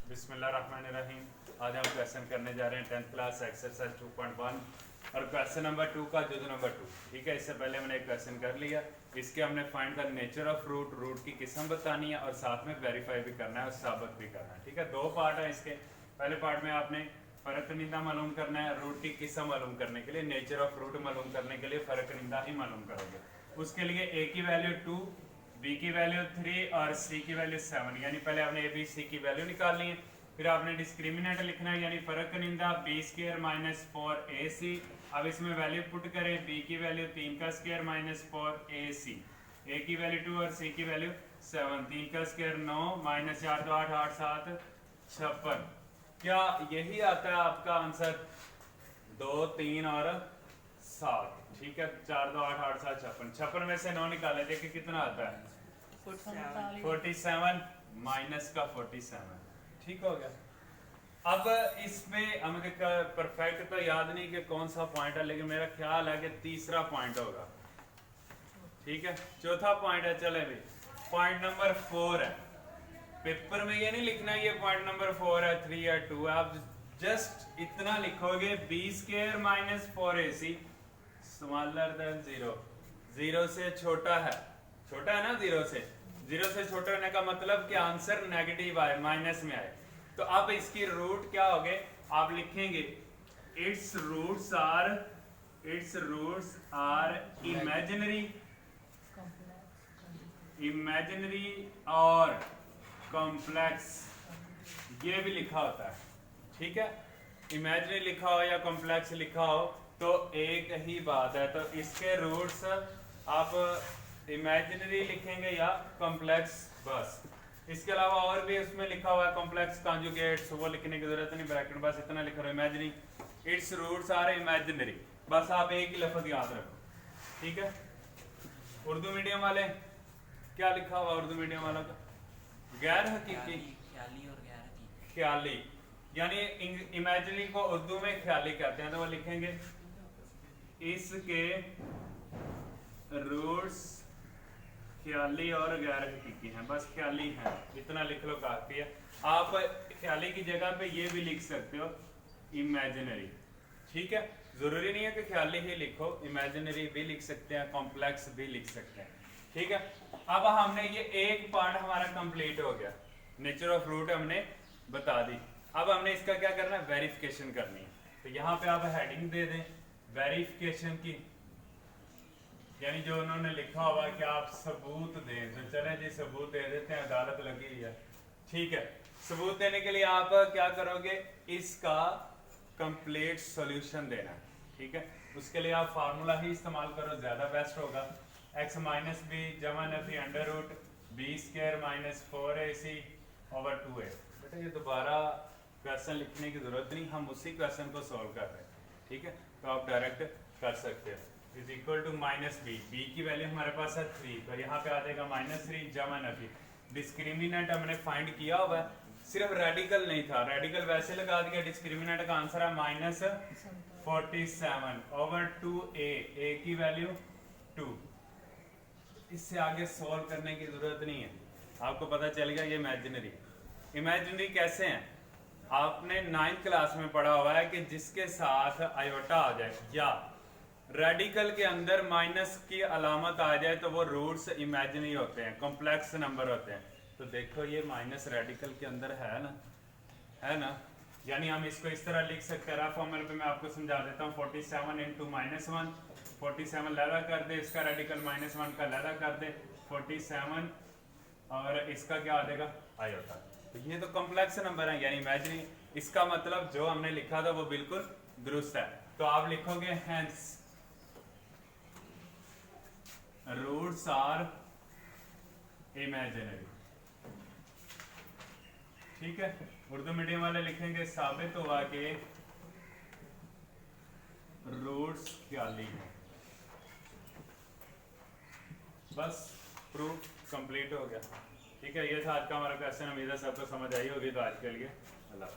बिस्मिल्लाहिर्रहमानिर्रहीम। आज हम क्वेश्चन करने जा रहे हैं 10th क्लास एक्सरसाइज 2.1 और क्वेश्चन नंबर 2 का जुज नंबर 2। ठीक है, इससे पहले हमने एक क्वेश्चन कर लिया। इसके हमने find the nature of root, root की किस्म बतानी है और साथ में वेरीफाई भी करना है और साबित भी करना है। ठीक है, दो पार्ट है इसके। पहले पार्ट में आपने फ़र्क मालूम करना है, रूट की किस्म मालूम करने के लिए, नेचर ऑफ रूट मालूम करने के लिए फ़र्क ही मालूम करोगे। उसके लिए ए की वैल्यू 2, बी की वैल्यू 3 और सी की वैल्यू 7, यानी पहले आपने ए बी सी की वैल्यू निकालनी है। फिर आपने डिस्क्रिमिनेंट लिखना है, यानी फर्क निंदा बी स्क्वायर माइनस 4ac। अब इसमें वैल्यू पुट करें, बी की वैल्यू 3 का स्क्वायर माइनस 4ac, ए की वैल्यू 2 और सी की वैल्यू 7, 3 का स्क्वायर 9 माइनस 4 तो 8, 8 7 56। क्या यही आता है आपका आंसर? 2 3 और 7। ठीक है, 4 2 8 8 7 56। 56 में से 9 निकाले, देखिए कितना आता है 47 माइनस का 47। ठीक हो गया। अब इसमें हमें परफेक्ट तो याद नहीं कि कौन सा पॉइंट है, लेकिन मेरा ख्याल है कि तीसरा पॉइंट होगा। ठीक है, चौथा पॉइंट है। चले भाई, पॉइंट नंबर 4 है। पेपर में ये नहीं लिखना ये पॉइंट नंबर 4 है, 3 या 2 है। आप जस्ट इतना लिखोगे, b square minus 4ac smaller than 0। 0 से छोटा है, छोटा है ना 0 से। 0 से छोटा होने का मतलब कि आंसर नेगेटिव आए, माइनस में आए। तो अब इसकी रूट क्या हो गए, आप लिखेंगे इट्स रूट्स आर इमेजिनरी और कॉम्प्लेक्स। ये भी लिखा होता है। ठीक है, इमेजिनरी लिखा हो या कॉम्प्लेक्स लिखा हो तो एक ही बात है। तो इसके रूट्स आप इमेजिनरी लिखेंगे या कॉम्प्लेक्स, बस। इसके अलावा और भी उसमें लिखा हुआ है कॉम्प्लेक्स कॉन्जुगेट्स, वो लिखने की जरूरत नहीं, ब्रैकेट बस इतना लिख रहा हूं, imaginary it's roots are imaginary. बस आप एक ही लफ्ज याद रखो। ठीक है, उर्दू मीडियम वाले क्या लिखा हुआ? उर्दू मीडियम वालों का गैर हकीकी, ख्याली, यानी इमेजिनरी को उर्दू में ख्याली कहते हैं। तो वो लिखेंगे इसके रूट्स ख्याली और गैर हकीकी हैं, बस ख्याली हैं, इतना लिख लो काफी है। आप ख्याली की जगह पे ये भी लिख सकते हो इमेजिनरी। ठीक है, जरूरी नहीं है कि ख्याली ही लिखो, इमेजिनरी भी लिख सकते हैं, कॉम्प्लेक्स भी लिख सकते हैं। ठीक है, अब हमने ये एक पार्ट हमारा कंप्लीट हो गया, नेचर ऑफ रूट हमने बता दी। अब हमने इसका क्या करना है, वेरिफिकेशन करनी है। तो यहाँ पे आप हेडिंग दे दें वेरिफिकेशन की, यानी जो उन्होंने लिखा हुआ कि आप सबूत दें। तो चलें जी, सबूत दे देते हैं, अदालत लगी हुई है। ठीक है, सबूत देने के लिए आप क्या करोगे, इसका कंप्लीट सॉल्यूशन देना। ठीक है, उसके लिए आप फार्मूला ही इस्तेमाल करो, ज्यादा बेस्ट होगा। x माइनस बी जमा नफी under root b square minus 4ac over 2a। बेटा ये दोबारा क्वेश्चन लिखने की जरूरत नहीं, हम उसी क्वेश्चन को सॉल्व कर रहे हैं। ठीक है, तो आप डायरेक्ट कर सकते हो। Is equal to minus b, b की वैल्यू हमारे पास है 3, तो यहाँ पे आ जाएगा -3 जमा नफी। डिस्क्रिमिनेंट हमने फाइंड किया हुआ है, सिर्फ रेडिकल नहीं था, रेडिकल वैसे लगा दिया। डिस्क्रिमिनेंट का आंसर है -47 ओवर 2a, a की वैल्यू 2। इससे आगे सॉल्व करने की जरूरत नहीं है, आपको पता चल गया ये इमेजिनरी। इमेजिनरी कैसे हैं, आपने 9th क्लास में पढ़ा हुआ है कि जिसके साथ आयोटा आ जाए या रेडिकल के अंदर माइनस की अलामत आ जाए तो वो रूट्स इमेजिनरी होते हैं, कॉम्प्लेक्स नंबर होते हैं। तो देखो ये माइनस रेडिकल के अंदर है ना, है ना, यानी हम इसको इस तरह लिख सकते हैं। रफ फॉर्मूले पे मैं आपको समझा देता हूँ। 47 इंटू -1, 47 लैदा कर दे, इसका रेडिकल -1 का लैदा कर दे 47, और इसका क्या आ जाएगा आयोटा। तो ये तो कॉम्प्लेक्स नंबर है, यानी इमेजिनरी। इसका मतलब जो हमने लिखा था वो बिल्कुल दुरुस्त है। तो आप लिखोगे हेंस रूट्स आर इमेजिनरी। ठीक है, उर्दू मीडियम वाले लिखेंगे साबित हुआ कि रूट्स ख्याली हैं। बस प्रूफ कंप्लीट हो गया। ठीक है, ये था आज का हमारा क्वेश्चन। उम्मीद है सबको समझ आई होगी। तो आज के लिए अल्लाह।